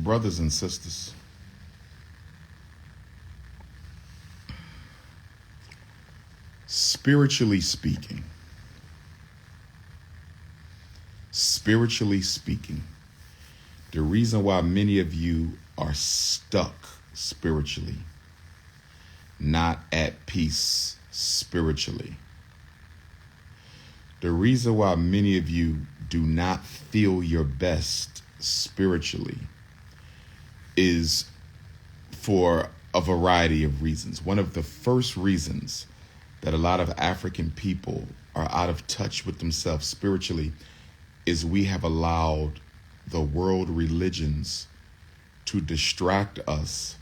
Brothers and sisters, spiritually speaking, spiritually speaking, the reason why many of you are stuck spiritually, not at peace spiritually, the reason why many of you do not feel your best spiritually is for a variety of reasons. One of the first reasons that a lot of African people are out of touch with themselves spiritually is we have allowed the world religions to distract us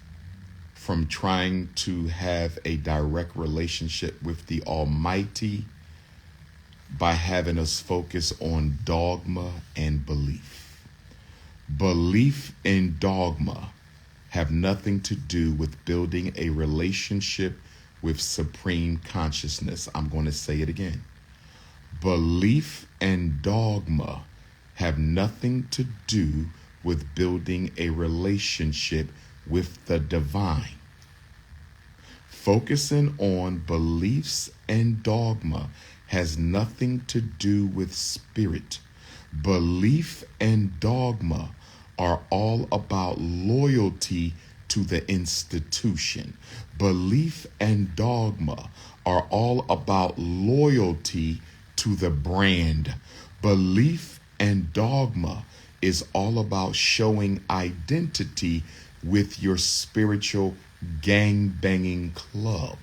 from trying to have a direct relationship with the Almighty by having us focus on dogma and belief. Belief and dogma have nothing to do with building a relationship with supreme consciousness. I'm going to say it again. Belief and dogma have nothing to do with building a relationship with the divine. Focusing on beliefs and dogma has nothing to do with spirit. Belief and dogma are all about loyalty to the institution. Belief and dogma are all about loyalty to the brand. Belief and dogma is all about showing identity with your spiritual gang-banging club.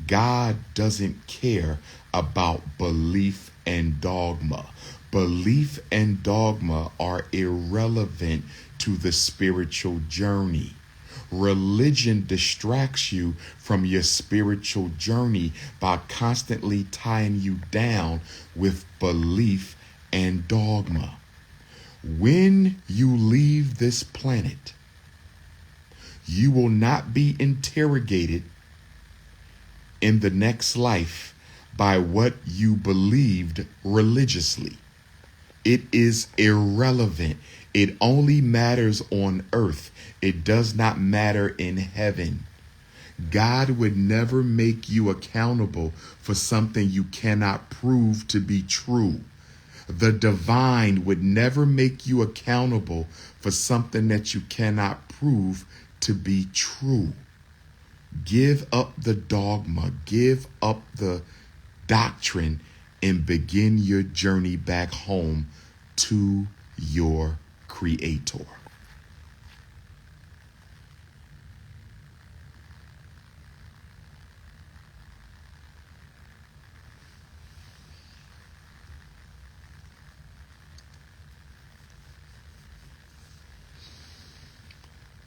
God doesn't care about belief and dogma. Belief and dogma are irrelevant to the spiritual journey. Religion distracts you from your spiritual journey by constantly tying you down with belief and dogma. When you leave this planet, you will not be interrogated in the next life by what you believed religiously. It is irrelevant. It only matters on earth. It does not matter in heaven. God would never make you accountable for something you cannot prove to be true. The divine would never make you accountable for something that you cannot prove to be true. Give up the dogma, give up the doctrine, and begin your journey back home to your Creator.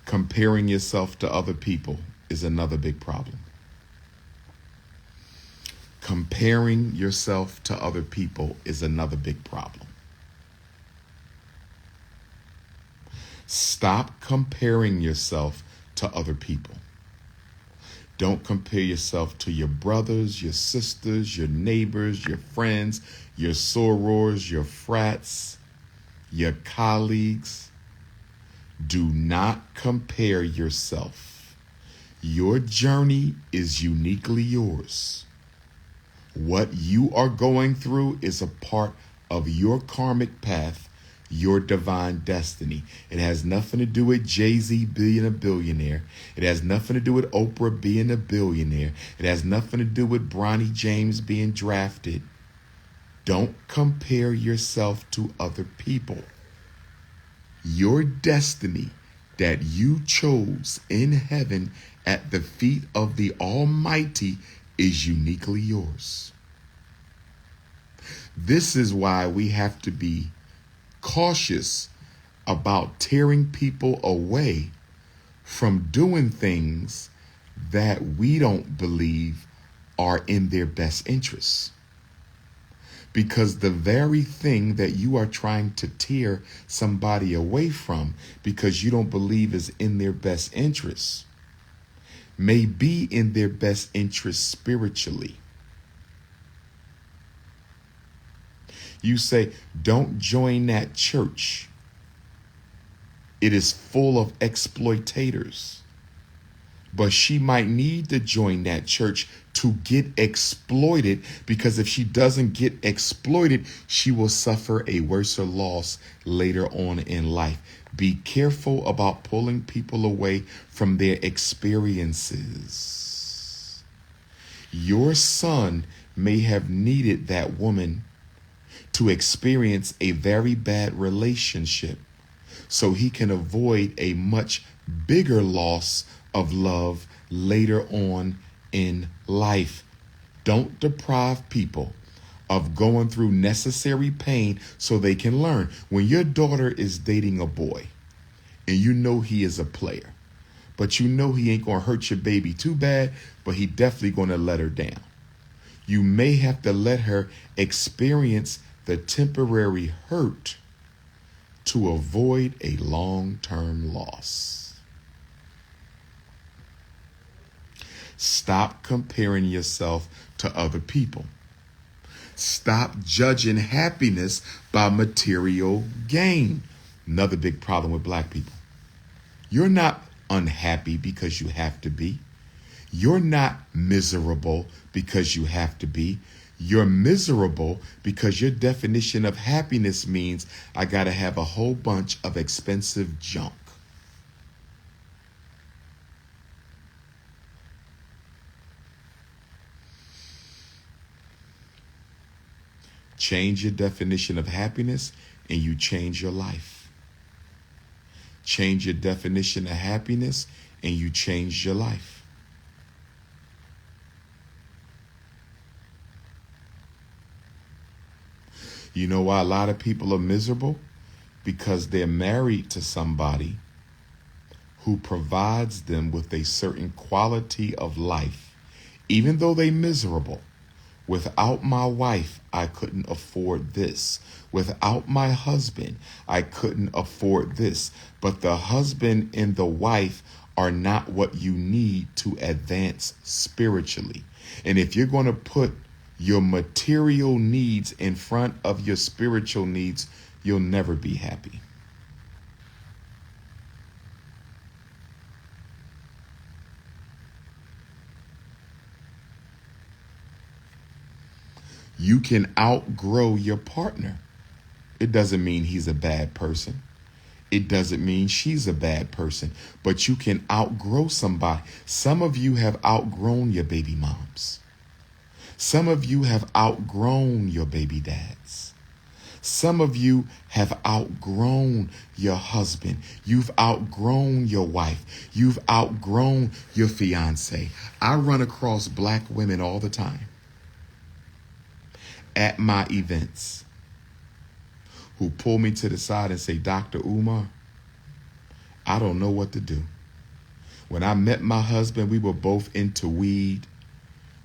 Comparing yourself to other people is another big problem. Comparing yourself to other people is another big problem. Stop comparing yourself to other people. Don't compare yourself to your brothers, your sisters, your neighbors, your friends, your sorors, your frats, your colleagues. Do not compare yourself. Your journey is uniquely yours. What you are going through is a part of your karmic path, your divine destiny. It has nothing to do with Jay-Z being a billionaire. It has nothing to do with Oprah being a billionaire. It has nothing to do with Bronny James being drafted. Don't compare yourself to other people. Your destiny that you chose in heaven at the feet of the Almighty is uniquely yours. This is why we have to be cautious about tearing people away from doing things that we don't believe are in their best interests. Because the very thing that you are trying to tear somebody away from because you don't believe is in their best interests may be in their best interest spiritually. You say, don't join that church. It is full of exploitators. But she might need to join that church to get exploited, because if she doesn't get exploited, she will suffer a worse loss later on in life. Be careful about pulling people away from their experiences. Your son may have needed that woman to experience a very bad relationship so he can avoid a much bigger loss of love later on in life. Don't deprive people of going through necessary pain so they can learn. When your daughter is dating a boy and you know he is a player, but you know he ain't gonna hurt your baby too bad, but he definitely gonna let her down, you may have to let her experience the temporary hurt to avoid a long-term loss. Stop comparing yourself to other people. Stop judging happiness by material gain. Another big problem with black people. You're not unhappy because you have to be. You're not miserable because you have to be. You're miserable because your definition of happiness means I got to have a whole bunch of expensive junk. Change your definition of happiness and you change your life. Change your definition of happiness and you change your life. You know why a lot of people are miserable? Because they're married to somebody who provides them with a certain quality of life, even though they're miserable. Without my wife, I couldn't afford this. Without my husband, I couldn't afford this. But the husband and the wife are not what you need to advance spiritually. And if you're going to put your material needs in front of your spiritual needs, you'll never be happy. You can outgrow your partner. It doesn't mean he's a bad person. It doesn't mean she's a bad person, but you can outgrow somebody. Some of you have outgrown your baby moms. Some of you have outgrown your baby dads. Some of you have outgrown your husband. You've outgrown your wife. You've outgrown your fiance. I run across black women all the time at my events who pull me to the side and say, Dr. Umar, I don't know what to do. When I met my husband, we were both into weed.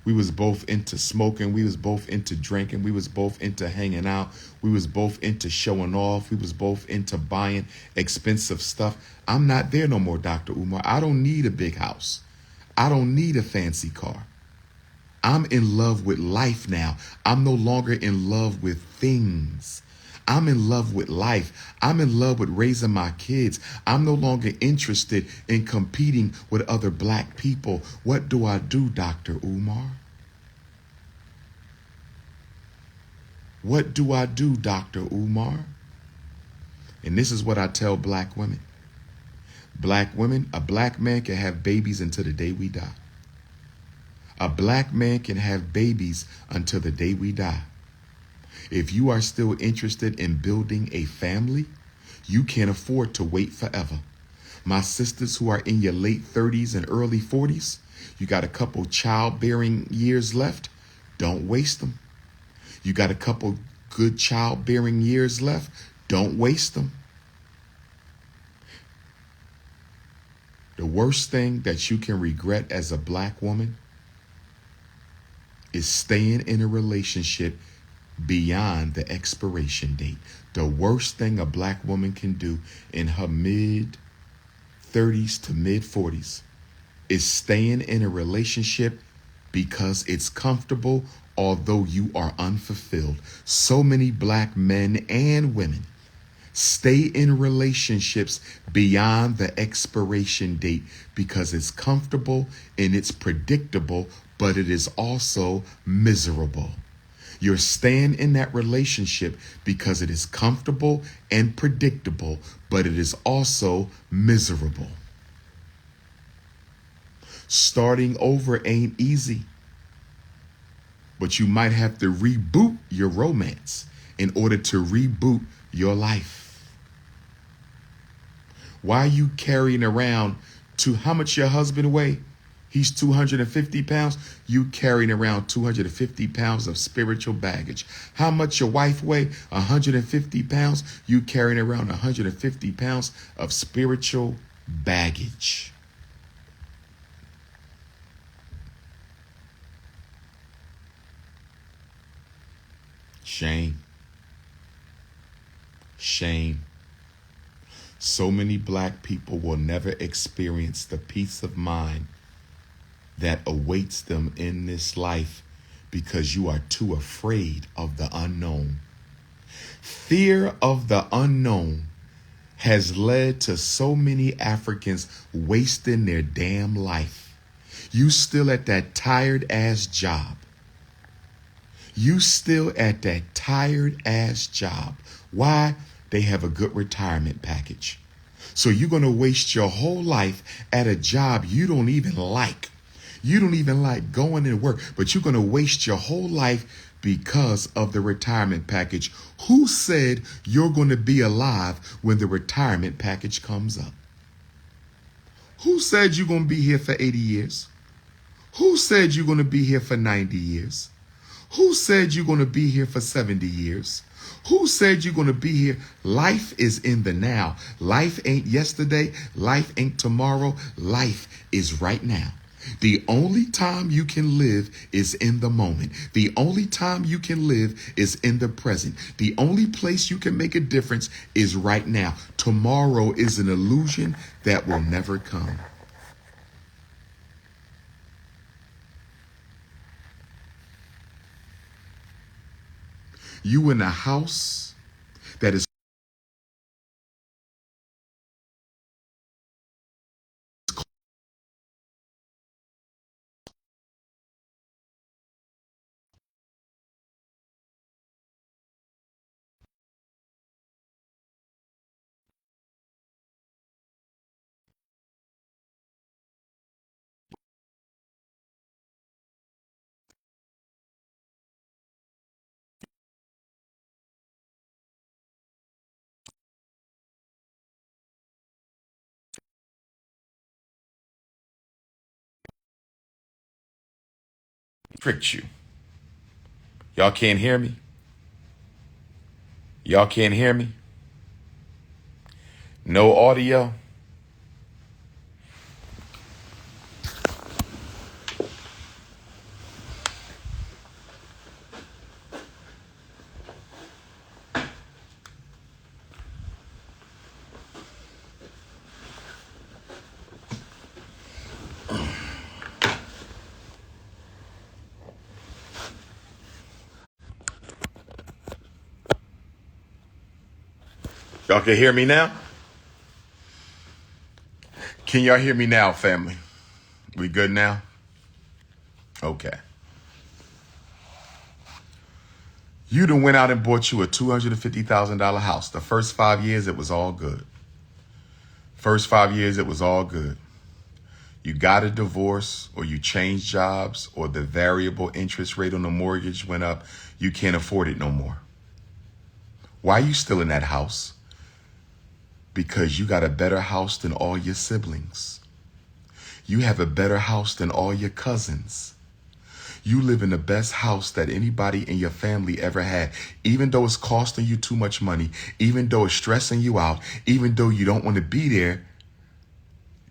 We was both into smoking. We was both into drinking. We was both into hanging out. We was both into showing off. We was both into buying expensive stuff. I'm not there no more, Dr. Umar. I don't need a big house. I don't need a fancy car. I'm in love with life now. I'm no longer in love with things. I'm in love with life. I'm in love with raising my kids. I'm no longer interested in competing with other black people. What do I do, Dr. Umar? What do I do, Dr. Umar? And this is what I tell black women. Black women, a black man can have babies until the day we die. A black man can have babies until the day we die. If you are still interested in building a family, you can't afford to wait forever. My sisters who are in your late 30s and early 40s, you got a couple childbearing years left. Don't waste them. You got a couple good childbearing years left. Don't waste them. The worst thing that you can regret as a black woman is staying in a relationship beyond the expiration date. The worst thing a black woman can do in her mid 30s to mid 40s is staying in a relationship because it's comfortable, although you are unfulfilled. So many black men and women Stay in relationships beyond the expiration date because it's comfortable and it's predictable, but it is also miserable. You're staying in that relationship because it is comfortable and predictable, but it is also miserable. Starting over ain't easy, but you might have to reboot your romance in order to reboot your life. Why are you carrying around how much your husband weigh? He's 250 pounds. You carrying around 250 pounds of spiritual baggage. How much your wife weigh? 150 pounds. You carrying around 150 pounds of spiritual baggage. Shame. Shame. So many black people will never experience the peace of mind that awaits them in this life because you are too afraid of the unknown. Fear of the unknown has led to so many Africans wasting their damn life. You still at that tired ass job. You still at that tired ass job. Why? They have a good retirement package. So you're going to waste your whole life at a job you don't even like. You don't even like going to work, but you're going to waste your whole life because of the retirement package. Who said you're going to be alive when the retirement package comes up? Who said you're going to be here for 80 years? Who said you're going to be here for 90 years? Who said you're going to be here for 70 years? Who said you're going to be here? Life is in the now. Life ain't yesterday. Life ain't tomorrow. Life is right now. The only time you can live is in the moment. The only time you can live is in the present. The only place you can make a difference is right now. Tomorrow is an illusion that will never come. You in a house that is tricked you. Y'all can't hear me? Y'all can't hear me? No audio? Y'all can hear me now? Can y'all hear me now, family? We good now? Okay. You done went out and bought you a $250,000 house. The first 5 years, it was all good. First 5 years, it was all good. You got a divorce or you changed jobs or the variable interest rate on the mortgage went up. You can't afford it no more. Why are you still in that house? Because you got a better house than all your siblings. You have a better house than all your cousins. You live in the best house that anybody in your family ever had, even though it's costing you too much money, even though it's stressing you out, even though you don't want to be there.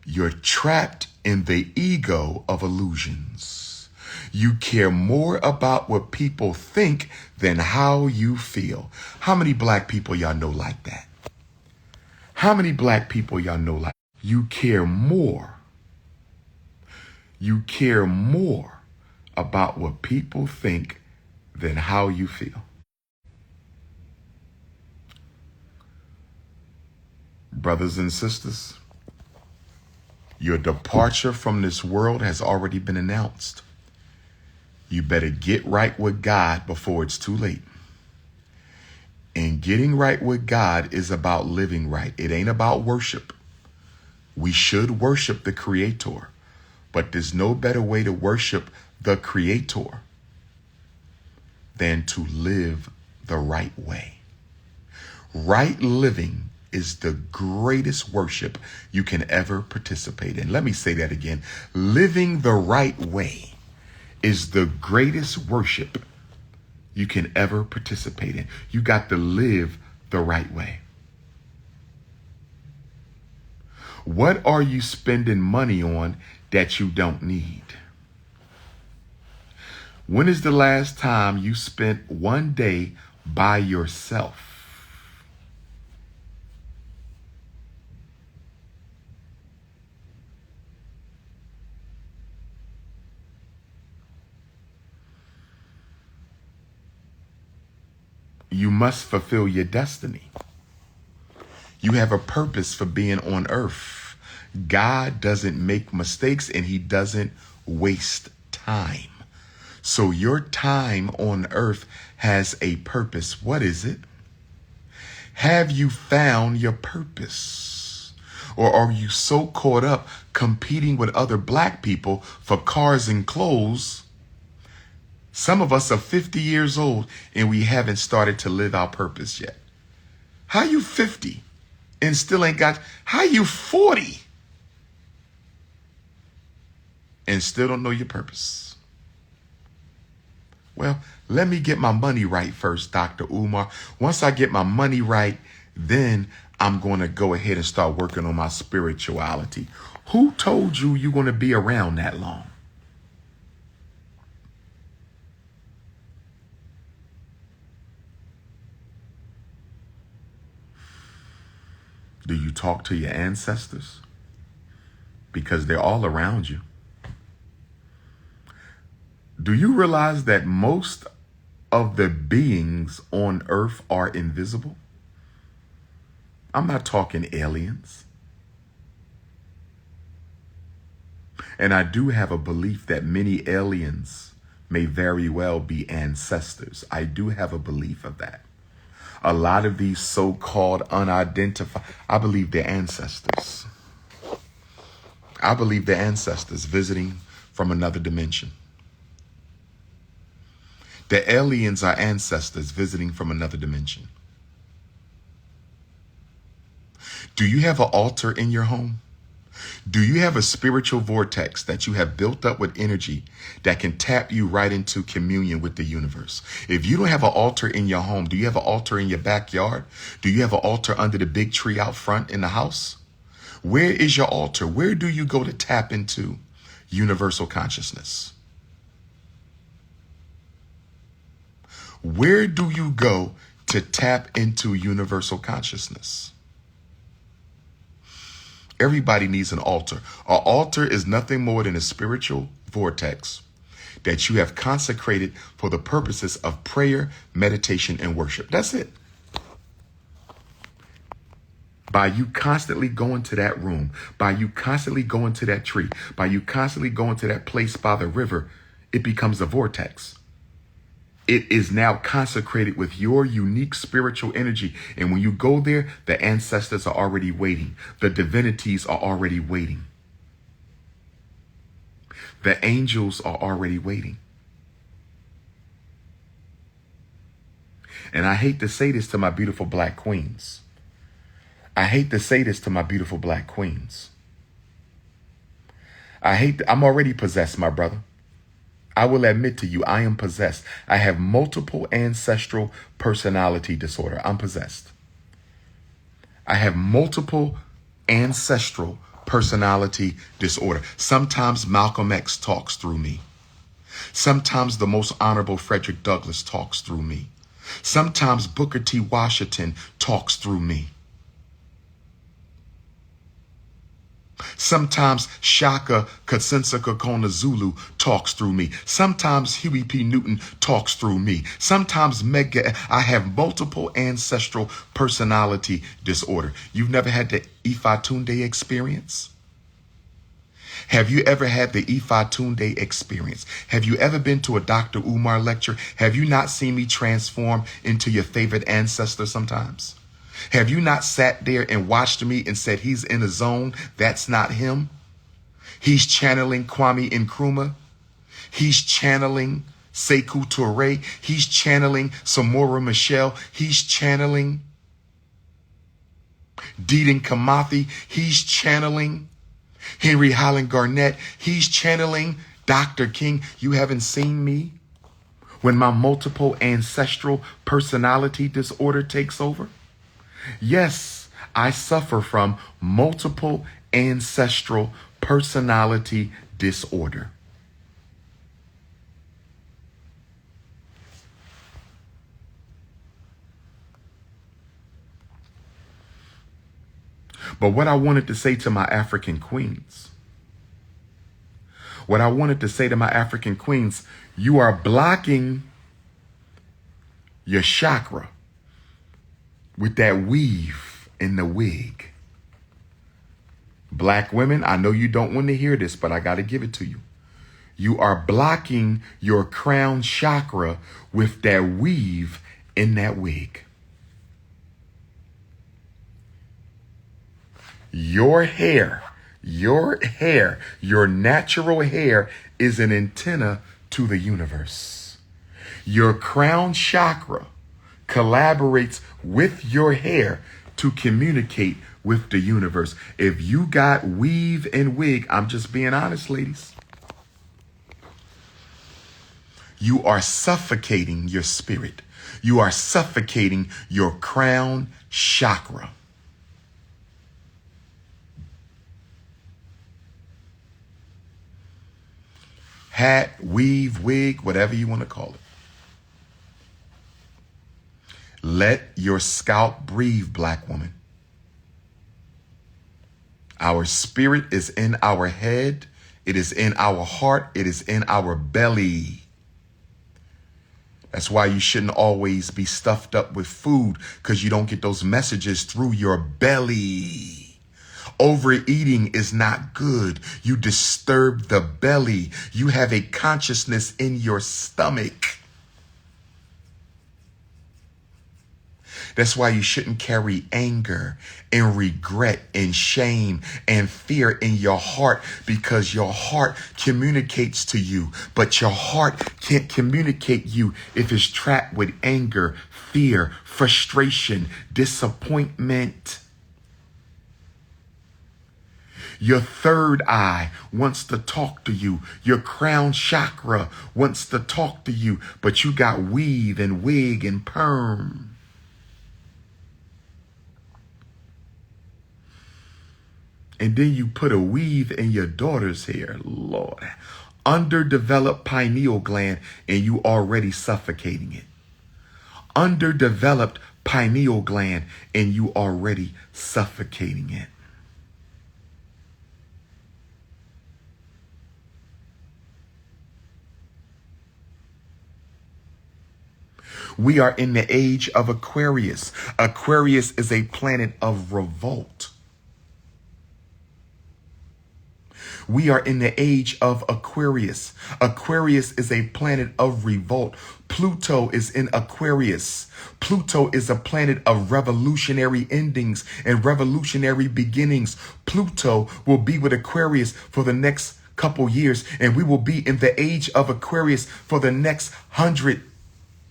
You're trapped in the ego of illusions. You care more about what people think than how you feel. How many black people y'all know like that? How many black people y'all know like that? You care more. You care more about what people think than how you feel. Brothers and sisters, your departure from this world has already been announced. You better get right with God before it's too late. And getting right with God is about living right. It ain't about worship. We should worship the Creator, but there's no better way to worship the Creator than to live the right way. Right living is the greatest worship you can ever participate in. Let me say that again. Living the right way is the greatest worship you can ever participate in. You got to live the right way. What are you spending money on that you don't need? When is the last time you spent one day by yourself? You must fulfill your destiny. You have a purpose for being on earth. God doesn't make mistakes and he doesn't waste time. So your time on earth has a purpose. What is it? Have you found your purpose? Or are you so caught up competing with other black people for cars and clothes? Some of us are 50 years old and we haven't started to live our purpose yet. How you 50 and still ain't got, how you 40 and still don't know your purpose? Well, let me get my money right first, Dr. Umar. Once I get my money right, then I'm going to go ahead and start working on my spirituality. Who told you you're going to be around that long? Do you talk to your ancestors? Because they're all around you. Do you realize that most of the beings on earth are invisible? I'm not talking aliens. And I do have a belief that many aliens may very well be ancestors. I do have a belief of that. A lot of these so-called unidentified, I believe they're ancestors. I believe they're ancestors visiting from another dimension. The aliens are ancestors visiting from another dimension. Do you have an altar in your home? Do you have a spiritual vortex that you have built up with energy that can tap you right into communion with the universe? If you don't have an altar in your home, do you have an altar in your backyard? Do you have an altar under the big tree out front in the house? Where is your altar? Where do you go to tap into universal consciousness? Where do you go to tap into universal consciousness? Everybody needs an altar. An altar is nothing more than a spiritual vortex that you have consecrated for the purposes of prayer, meditation, and worship. That's it. By you constantly going to that room, by you constantly going to that tree, by you constantly going to that place by the river, it becomes a vortex. It is now consecrated with your unique spiritual energy. And when you go there, the ancestors are already waiting. The divinities are already waiting. The angels are already waiting. And I hate to say this to my beautiful black queens. I hate to say this to my beautiful black queens. I'm already possessed, my brother. I will admit to you, I am possessed. I have multiple ancestral personality disorder. I'm possessed. I have multiple ancestral personality disorder. Sometimes Malcolm X talks through me. Sometimes the most honorable Frederick Douglass talks through me. Sometimes Booker T. Washington talks through me. Sometimes Shaka Kasensa Kona Zulu talks through me. Sometimes Huey P. Newton talks through me. Sometimes I have multiple ancestral personality disorder. You've never had the Ifa Tunde experience? Have you ever had the Ifa Tunde experience? Have you ever been to a Dr. Umar lecture? Have you not seen me transform into your favorite ancestor sometimes? Have you not sat there and watched me and said he's in a zone? That's not him. He's channeling Kwame Nkrumah. He's channeling Sekou Touré. He's channeling Samora Machel. He's channeling Deedon Kamathi. He's channeling Henry Highland Garnett. He's channeling Dr. King. You haven't seen me when my multiple ancestral personality disorder takes over? Yes, I suffer from multiple ancestral personality disorder. But what I wanted to say to my African queens, you are blocking your chakra with that weave in the wig. Black women, I know you don't want to hear this, but I got to give it to you. You are blocking your crown chakra with that weave in that wig. Your hair, your natural hair is an antenna to the universe. Your crown chakra collaborates with your hair to communicate with the universe. If you got weave and wig, I'm just being honest, ladies, you are suffocating your spirit. You are suffocating your crown chakra. Hat, weave, wig, whatever you want to call it. Let your scalp breathe, black woman. Our spirit is in our head. It is in our heart. It is in our belly. That's why you shouldn't always be stuffed up with food, because you don't get those messages through your belly. Overeating is not good. You disturb the belly. You have a consciousness in your stomach. That's why you shouldn't carry anger and regret and shame and fear in your heart, because your heart communicates to you, but your heart can't communicate you if it's trapped with anger, fear, frustration, disappointment. Your third eye wants to talk to you. Your crown chakra wants to talk to you, but you got weave and wig and perm. And then you put a weave in your daughter's hair, Lord. Underdeveloped pineal gland, and you already suffocating it. Underdeveloped pineal gland, and you already suffocating it. We are in the age of Aquarius. Aquarius is a planet of revolt. We are in the age of Aquarius. Aquarius is a planet of revolt. Pluto is in Aquarius. Pluto is a planet of revolutionary endings and revolutionary beginnings. Pluto will be with Aquarius for the next couple years, and we will be in the age of Aquarius for the next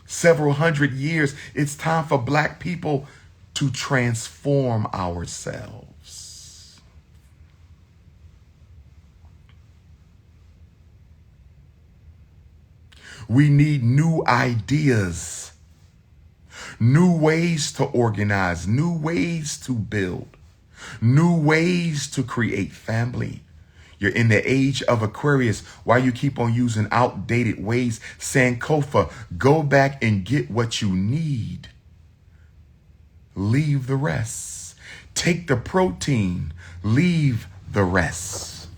several hundred years. It's time for black people to transform ourselves. We need new ideas, new ways to organize, new ways to build, new ways to create family. You're in the age of Aquarius. Why you keep on using outdated ways? Sankofa, go back and get what you need. Leave the rest. Take the protein, leave the rest.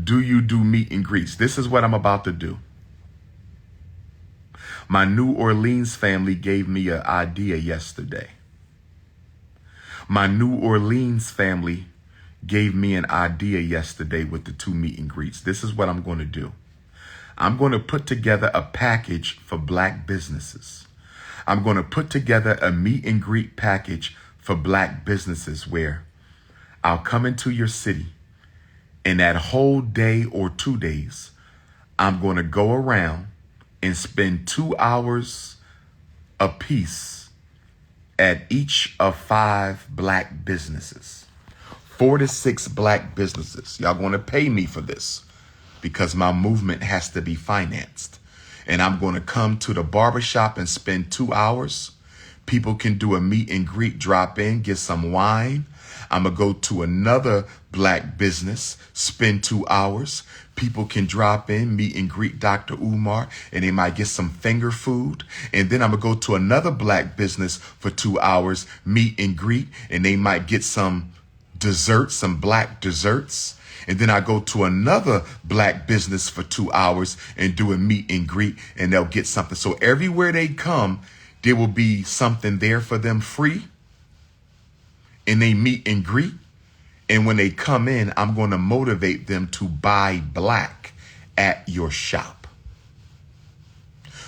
Do you do meet and greets? This is what I'm about to do. My New Orleans family gave me an idea yesterday. My New Orleans family gave me an idea yesterday with the 2 meet and greets. This is what I'm going to do. I'm going to put together a package for Black businesses. I'm going to put together a meet and greet package for Black businesses where I'll come into your city, and that whole day or 2 days, I'm going to go around and spend 2 hours apiece at each of 5 Black businesses, 4 to 6 Black businesses. Y'all going to pay me for this because my movement has to be financed. And I'm going to come to the barbershop and spend 2 hours. People can do a meet and greet, drop in, get some wine. I'm going to go to another Black business, spend 2 hours. People can drop in, meet and greet Dr. Umar, and they might get some finger food. And then I'm going to go to another Black business for 2 hours, meet and greet, and they might get some desserts, some Black desserts. And then I go to another Black business for 2 hours and do a meet and greet, and they'll get something. So everywhere they come, there will be something there for them free. And they meet and greet. And when they come in, I'm going to motivate them to buy Black at your shop.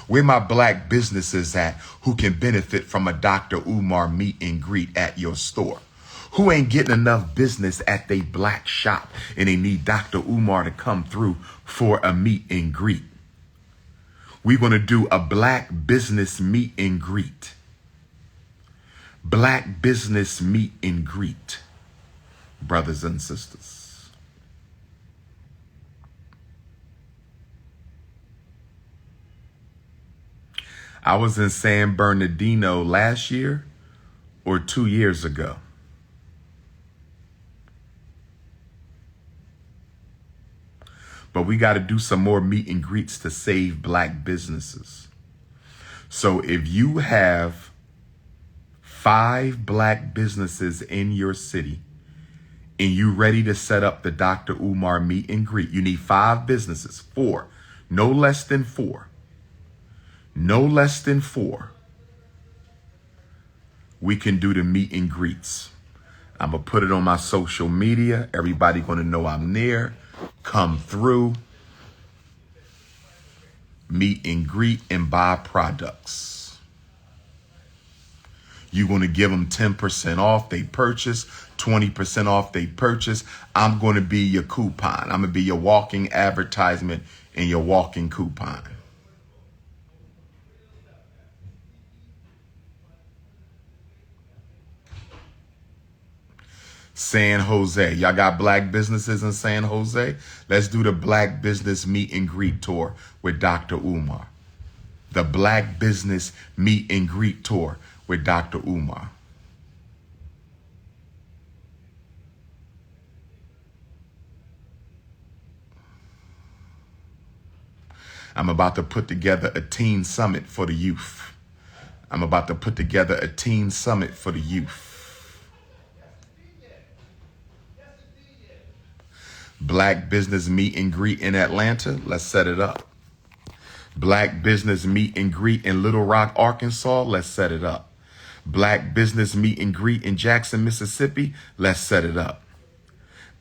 Where my Black businesses at who can benefit from a Dr. Umar meet and greet at your store? Who ain't getting enough business at they Black shop and they need Dr. Umar to come through for a meet and greet? We're going to do a Black business meet and greet. Black business meet and greet, brothers and sisters. I was in San Bernardino last year or 2 years ago. But we got to do some more meet and greets to save Black businesses. So if you have 5 Black businesses in your city and you ready to set up the Dr. Umar meet and greet, you need 5 businesses, 4, no less than 4. No less than 4. We can do the meet and greets. I'm going to put it on my social media. Everybody going to know I'm there. Come through, meet and greet, and buy products. You're going to give them 10% off they purchase, 20% off they purchase. I'm going to be your coupon. I'm going to be your walking advertisement and your walking coupon. San Jose. Y'all got Black businesses in San Jose? Let's do the Black business meet and greet tour with Dr. Umar. The Black business meet and greet tour with Dr. Umar. I'm about to put together a teen summit for the youth. I'm about to put together a teen summit for the youth. Black business meet and greet in Atlanta. Let's set it up. Black business meet and greet in Little Rock, Arkansas. Let's set it up. Black business meet and greet in Jackson, Mississippi. Let's set it up.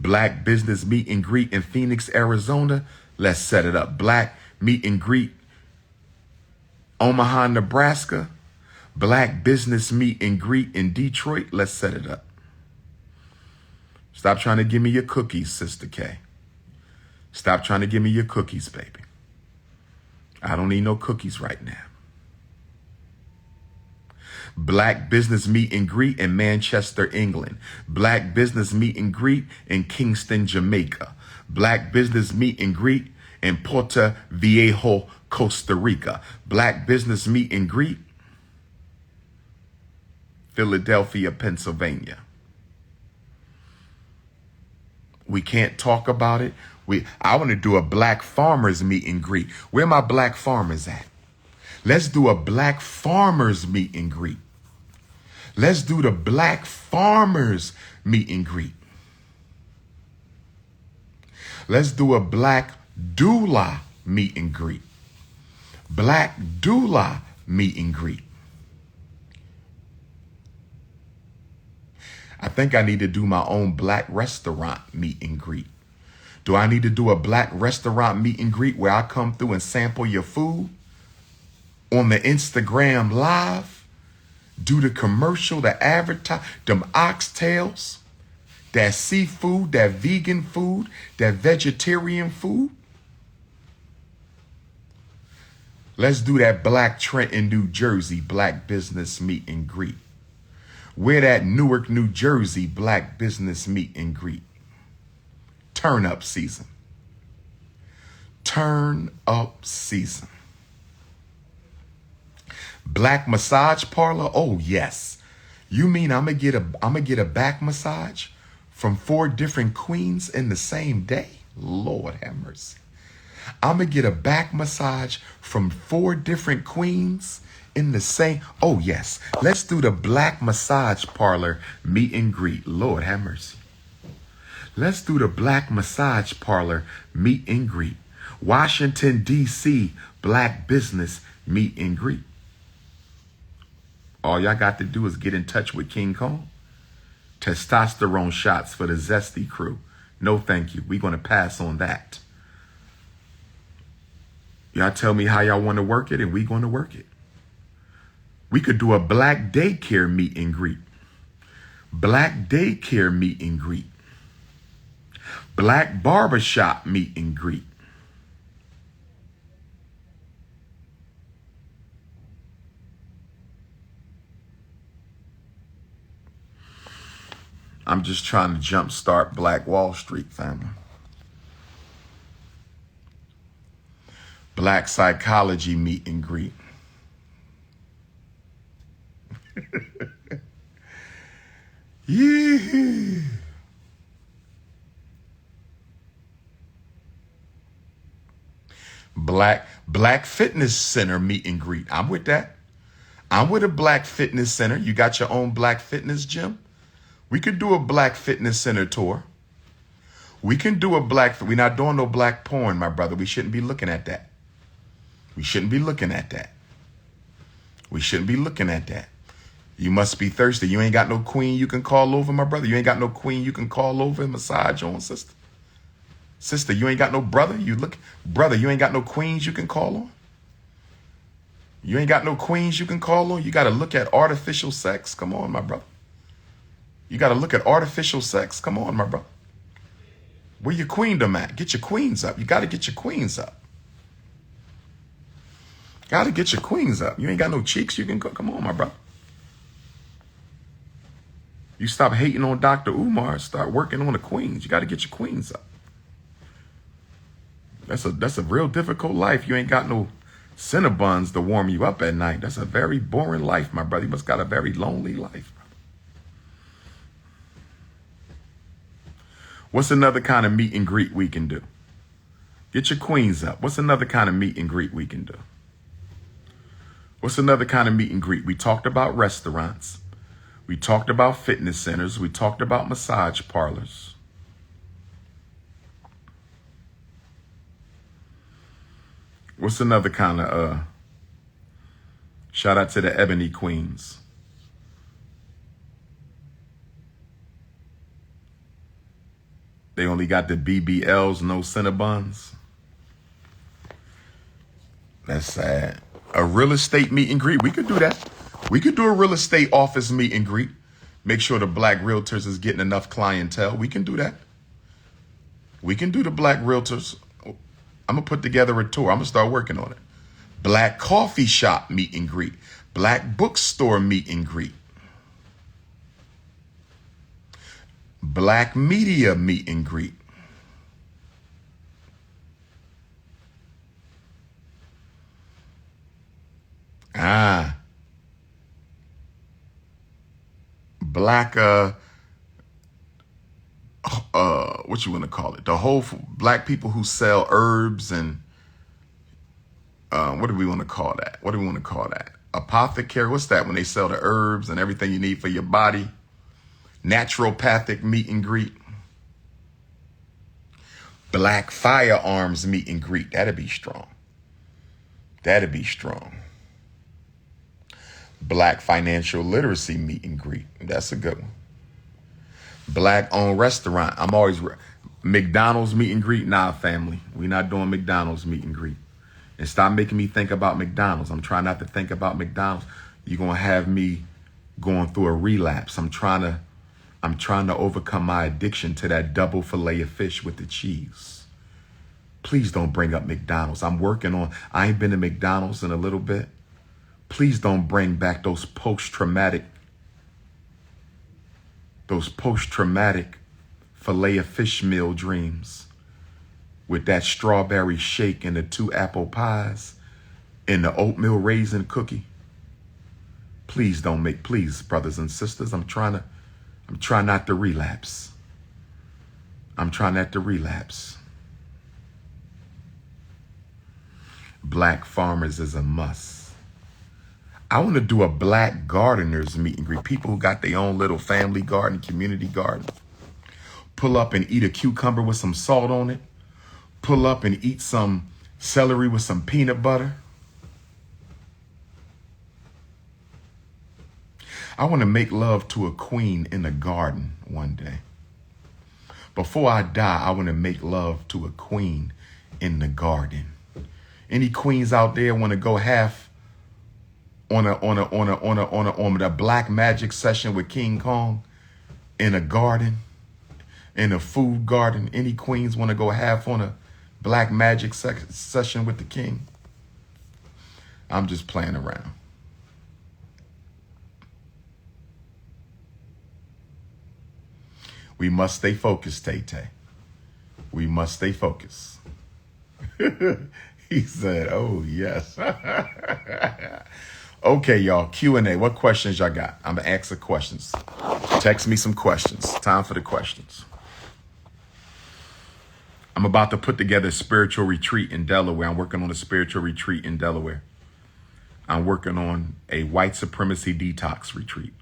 Black business meet and greet in Phoenix, Arizona. Let's set it up. Black meet and greet Omaha, Nebraska. Black business meet and greet in Detroit. Let's set it up. Stop trying to give me your cookies, Sister K. Stop trying to give me your cookies, baby. I don't need no cookies right now. Black business meet and greet in Manchester, England. Black business meet and greet in Kingston, Jamaica. Black business meet and greet in Puerto Viejo, Costa Rica. Black business meet and greet, Philadelphia, Pennsylvania. We can't talk about it. I want to do a Black farmers meet and greet. Where my Black farmers at? Let's do a black farmers meet and greet. Let's do the black farmers meet and greet. Let's do a black doula meet and greet. Black doula meet and greet. I think I need to do my own black restaurant meet and greet. Do I need to do a black restaurant meet and greet where I come through and sample your food on the Instagram live? Do the commercial, the advertise, them oxtails, that seafood, that vegan food, that vegetarian food? Let's do that Black Trenton, New Jersey black business meet and greet. We're that Newark, New Jersey black business meet and greet. Turn up season. Turn up season. Black massage parlor? Oh yes. You mean I'm gonna get a back massage from 4 different queens in the same day? Lord have mercy. I'm gonna get a back massage from 4 different queens in the same. Oh yes. Let's do the black massage parlor meet and greet. Lord have mercy. Let's do the black massage parlor meet and greet. Washington, D.C. black business meet and greet. All y'all got to do is get in touch with King Kong. Testosterone shots for the Zesty crew. No, thank you. We're going to pass on that. Y'all tell me how y'all want to work it, and we're going to work it. We could do a black daycare meet and greet. Black daycare meet and greet. Black barbershop meet and greet. I'm just trying to jumpstart Black Wall Street, family. Black psychology meet and greet. Yeah. Black fitness center meet and greet. I'm with that. I'm with a black fitness center. You got your own black fitness gym? We could do a black fitness center tour. We can do a we're not doing no black porn, my brother. We shouldn't be looking at that. We shouldn't be looking at that. We shouldn't be looking at that. You must be thirsty. You ain't got no queen you can call over, my brother. You ain't got no queen you can call over and massage on, sister. Sister, you ain't got no brother. Brother, you ain't got no queens you can call on. You ain't got no queens you can call on. You got to look at artificial sex. Come on, my brother. You got to look at artificial sex. Come on, my brother. Where your queendom at? Get your queens up. You got to get your queens up. Got to get your queens up. You ain't got no cheeks you can go. Come on, my brother. You stop hating on Dr.Umar. Start working on the queens. You got to get your queens up. That's a real difficult life. You ain't got no Cinnabons to warm you up at night. That's a very boring life, my brother. You must got a very lonely life. What's another kind of meet and greet we can do? Get your queens up. What's another kind of meet and greet we can do? What's another kind of meet and greet? We talked about restaurants. We talked about fitness centers. We talked about massage parlors. What's another kind of, shout out to the Ebony Queens. They only got the BBLs, no Cinnabons. That's sad. A real estate meet and greet. We could do that. We could do a real estate office meet and greet. Make sure the black realtors is getting enough clientele. We can do that. We can do the black realtors. I'm going to put together a tour. I'm going to start working on it. Black coffee shop meet and greet. Black bookstore meet and greet. Black media meet and greet. Black, what you want to call it? The whole black people who sell herbs and what do we want to call that? What do we want to call that? Apothecary. What's that when they sell the herbs and everything you need for your body? Naturopathic meet and greet. Black firearms meet and greet. That'd be strong. That'd be strong. Black financial literacy meet and greet. That's a good one. Black owned restaurant. I'm always McDonald's meet and greet. Nah, family. We're not doing McDonald's meet and greet. And stop making me think about McDonald's. I'm trying not to think about McDonald's. You're gonna have me going through a relapse. I'm trying to overcome my addiction to that double fillet of fish with the cheese. Please don't bring up McDonald's. I ain't been to McDonald's in a little bit. Please don't bring back those post-traumatic fillet of fish meal dreams with that strawberry shake and the 2 apple pies and the oatmeal raisin cookie. Please, brothers and sisters, I'm trying not to relapse. I'm trying not to relapse. Black farmers is a must. I want to do a black gardeners meet and greet. People who got their own little family garden, community garden. Pull up and eat a cucumber with some salt on it. Pull up and eat some celery with some peanut butter. I want to make love to a queen in a garden one day. Before I die, I want to make love to a queen in the garden. Any queens out there want to go half on a black magic session with King Kong in a garden, in a food garden? Any queens want to go half on a black magic session with the king? I'm just playing around. We must stay focused, Tay-Tay. We must stay focused. He said, oh, yes. Okay, y'all, Q&A. What questions y'all got? I'm going to ask the questions. Text me some questions. Time for the questions. I'm about to put together a spiritual retreat in Delaware. I'm working on a spiritual retreat in Delaware. I'm working on a white supremacy detox retreat.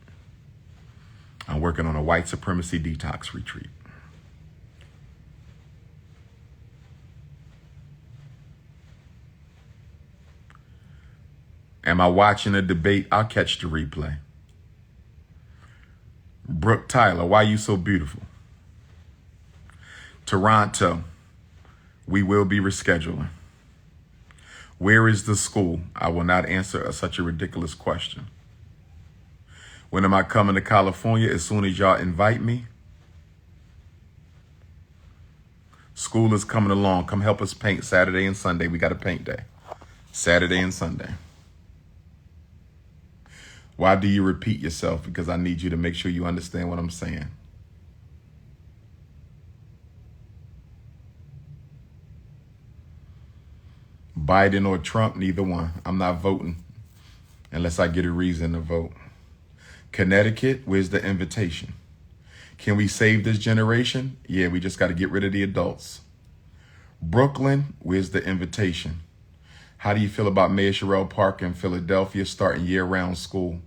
I'm working on a white supremacy detox retreat. Am I watching a debate? I'll catch the replay. Brooke Tyler, why are you so beautiful? Toronto, we will be rescheduling. Where is the school? I will not answer such a ridiculous question. When am I coming to California? As soon as y'all invite me. School is coming along. Come help us paint Saturday and Sunday. We got a paint day. Saturday and Sunday. Why do you repeat yourself? Because I need you to make sure you understand what I'm saying. Biden or Trump, neither one. I'm not voting unless I get a reason to vote. Connecticut, where's the invitation? Can we save this generation? Yeah, we just got to get rid of the adults. Brooklyn, where's the invitation? How do you feel about Mayor Sherrell Parker in Philadelphia starting year-round school?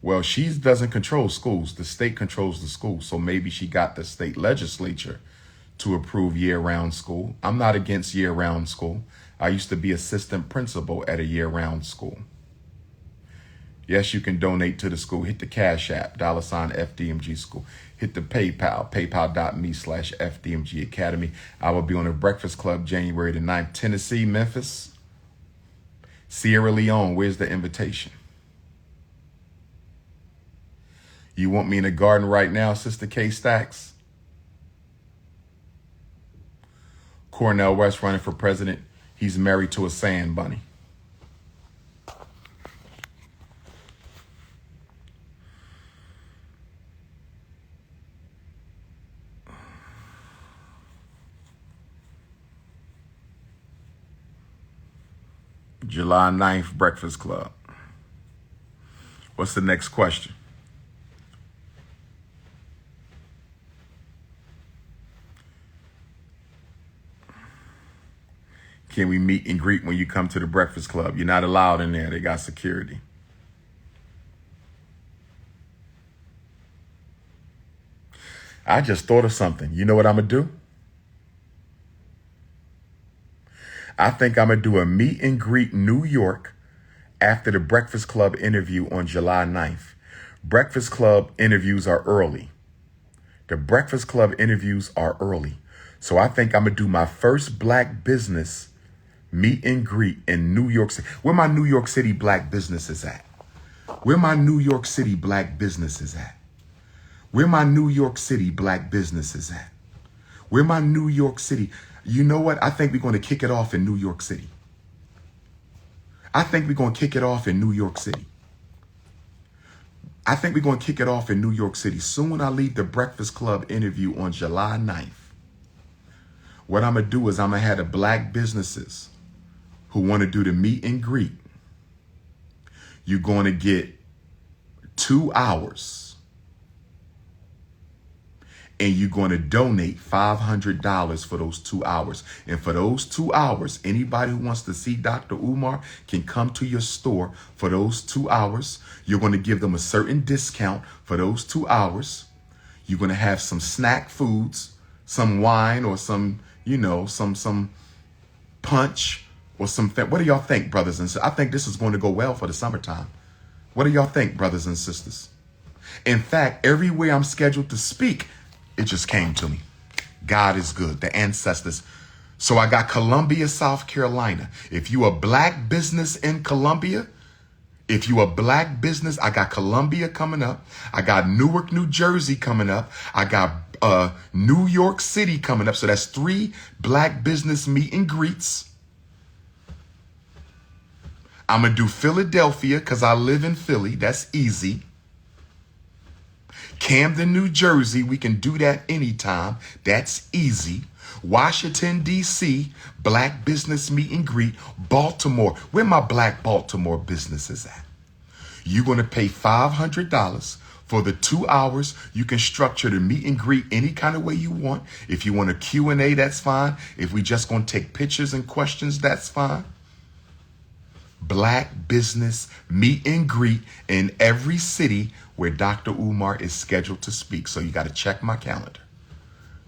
Well, she doesn't control schools. The state controls the schools. So maybe she got the state legislature to approve year-round school. I'm not against year-round school. I used to be assistant principal at a year-round school. Yes, you can donate to the school. Hit the Cash App, $FDMG School. Hit the PayPal, paypal.me/FDMG Academy. I will be on the Breakfast Club January the 9th. Tennessee, Memphis, Sierra Leone, where's the invitation? You want me in the garden right now, Sister K Stacks? Cornel West running for president. He's married to a sand bunny. July 9th, Breakfast Club. What's the next question? Can we meet and greet when you come to the Breakfast Club? You're not allowed in there. They got security. I just thought of something. You know what I'm going to do? I think I'm going to do a meet and greet New York after the Breakfast Club interview on July 9th. Breakfast Club interviews are early. The Breakfast Club interviews are early. So I think I'm going to do my first black business meet and greet in New York City. Where my New York City black businesses at? Where my New York City black businesses at? Where my New York City black businesses at? Where my New York City? You know what? I think we're going to kick it off in New York City. I think we're going to kick it off in New York City. I think we're going to kick it off in New York City. Soon when I leave the Breakfast Club interview on July 9th, what I'm going to do is I'm going to have the black businesses who want to do the meet and greet. You're going to get 2 hours. And you're going to donate $500 for those 2 hours. And for those 2 hours, anybody who wants to see Dr. Umar can come to your store for those 2 hours. You're going to give them a certain discount for those 2 hours. You're going to have some snack foods, some wine or some, some punch or something. What do y'all think, brothers and sisters? I think this is going to go well for the summertime. What do y'all think, brothers and sisters? In fact, everywhere I'm scheduled to speak, it just came to me. God is good. The ancestors. So I got Columbia, South Carolina. If you a black business in Columbia, if you a black business, I got Columbia coming up. I got Newark, New Jersey coming up. I got New York City coming up. So that's 3 black business meet and greets. I'm going to do Philadelphia because I live in Philly. That's easy. Camden, New Jersey, we can do that anytime. That's easy. Washington, D.C., black business meet and greet. Baltimore, where my black Baltimore businesses at? You're going to pay $500 for the 2 hours. You can structure the meet and greet any kind of way you want. If you want a Q&A, that's fine. If we just going to take pictures and questions, that's fine. Black business meet and greet in every city where Dr. Umar is scheduled to speak. So you got to check my calendar.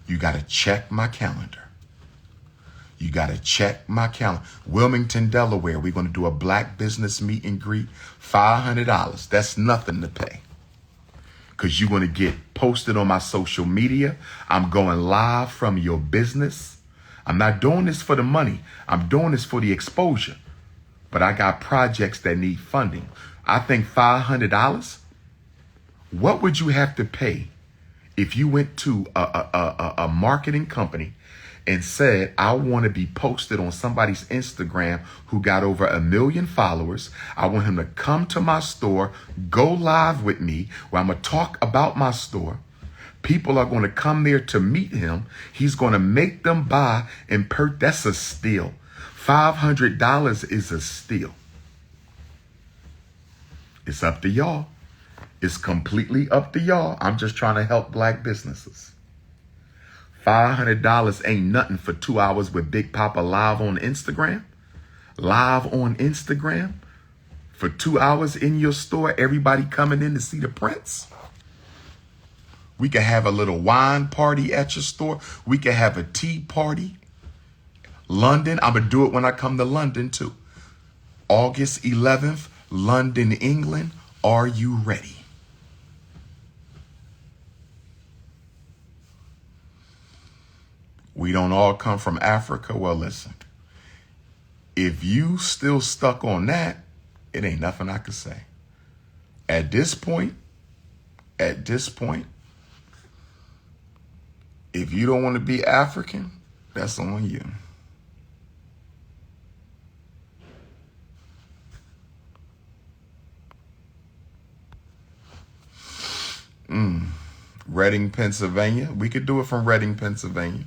You got to check my calendar. You got to check my calendar. Wilmington, Delaware, we're going to do a black business meet and greet. $500. That's nothing to pay. Because you're going to get posted on my social media. I'm going live from your business. I'm not doing this for the money. I'm doing this for the exposure. But I got projects that need funding. I think $500. What would you have to pay if you went to a marketing company and said, I want to be posted on somebody's Instagram who got over 1 million followers. I want him to come to my store, go live with me where I'm going to talk about my store. People are going to come there to meet him. He's going to make them buy and that's a steal. $500 is a steal. It's up to y'all. It's completely up to y'all. I'm just trying to help black businesses. $500 ain't nothing for 2 hours with Big Papa live on Instagram. Live on Instagram for 2 hours in your store. Everybody coming in to see the prince. We could have a little wine party at your store. We could have a tea party. London, I'm going to do it when I come to London too. August 11th, London, England. Are you ready? We don't all come from Africa. Well, listen, if you still stuck on that, it ain't nothing I could say. At this point, if you don't want to be African, that's on you. Reading, Pennsylvania. We could do it from Reading, Pennsylvania.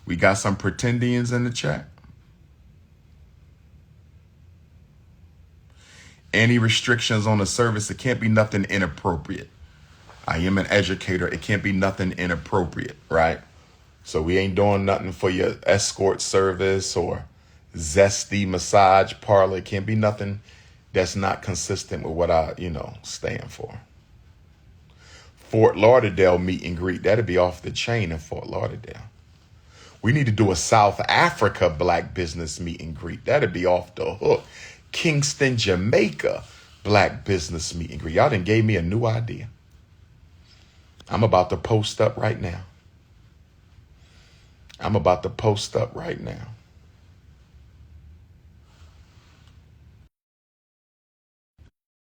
We got some pretendians in the chat. Any restrictions on the service, it can't be nothing inappropriate. I am an educator. It can't be nothing inappropriate, right? So we ain't doing nothing for your escort service or zesty massage parlor. It can't be nothing that's not consistent with what I, stand for. Fort Lauderdale meet and greet. That'd be off the chain in Fort Lauderdale. We need to do a South Africa black business meet and greet. That'd be off the hook. Kingston, Jamaica black business meet and greet. Y'all done gave me a new idea. I'm about to post up right now. I'm about to post up right now.